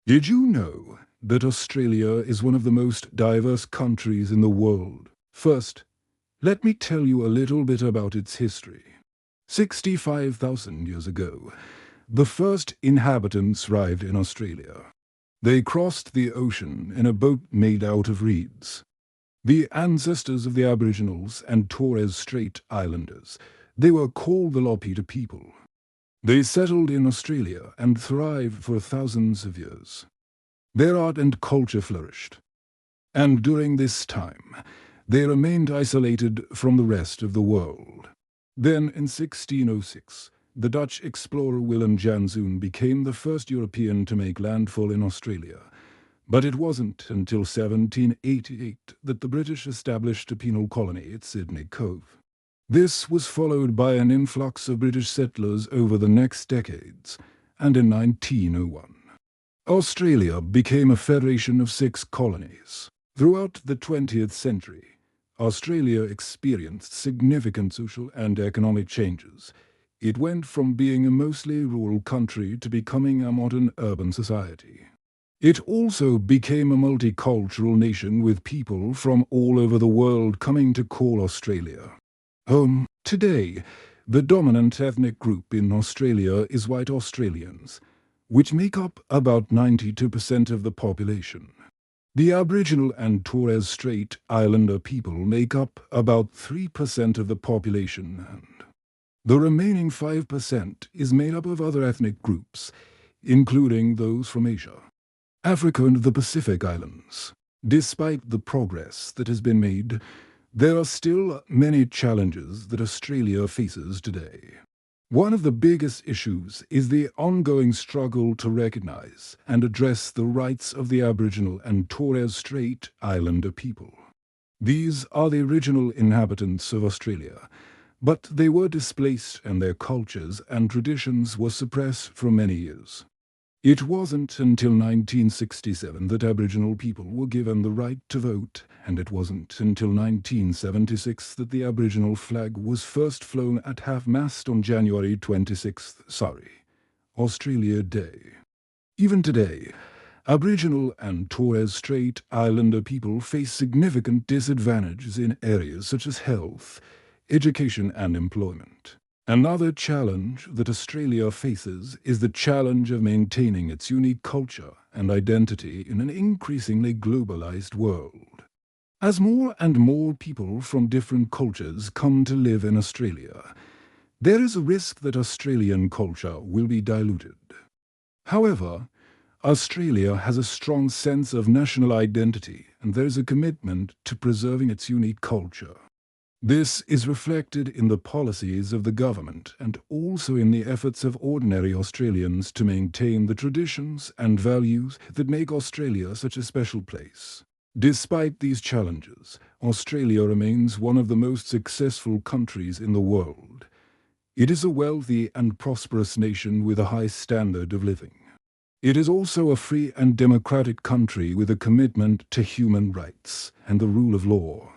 Did you know that Australia is one of the most diverse countries in the world? First, let me tell you a little bit about its history. 65,000 years ago, the first inhabitants arrived in Australia. They crossed the ocean in a boat made out of reeds. The ancestors of the Aboriginals and Torres Strait Islanders, they were called the Lopita people. They settled in Australia and thrived for thousands of years. Their art and culture flourished. And during this time, they remained isolated from the rest of the world. Then in 1606, the Dutch explorer Willem Janszoon became the first European to make landfall in Australia. But it wasn't until 1788 that the British established a penal colony at Sydney Cove. This was followed by an influx of British settlers over the next decades, and in 1901, Australia became a federation of 6 colonies. Throughout the 20th century, Australia experienced significant social and economic changes. It went from being a mostly rural country to becoming a modern urban society. It also became a multicultural nation with people from all over the world coming to call Australia home. Today, the dominant ethnic group in Australia is white Australians, which make up about 92% of the population. The Aboriginal and Torres Strait Islander people make up about 3% of the population, and the remaining 5% is made up of other ethnic groups, including those from Asia, Africa and the Pacific Islands. Despite the progress that has been made, there are still many challenges that Australia faces today. One of the biggest issues is the ongoing struggle to recognize and address the rights of the Aboriginal and Torres Strait Islander people. These are the original inhabitants of Australia, but they were displaced and their cultures and traditions were suppressed for many years. It wasn't until 1967 that Aboriginal people were given the right to vote, and it wasn't until 1976 that the Aboriginal flag was first flown at half-mast on January 26th, Australia Day. Even today, Aboriginal and Torres Strait Islander people face significant disadvantages in areas such as health, education and employment. Another challenge that Australia faces is the challenge of maintaining its unique culture and identity in an increasingly globalized world. As more and more people from different cultures come to live in Australia, there is a risk that Australian culture will be diluted. However, Australia has a strong sense of national identity and there is a commitment to preserving its unique culture. This is reflected in the policies of the government and also in the efforts of ordinary Australians to maintain the traditions and values that make Australia such a special place. Despite these challenges, Australia remains one of the most successful countries in the world. It is a wealthy and prosperous nation with a high standard of living. It is also a free and democratic country with a commitment to human rights and the rule of law.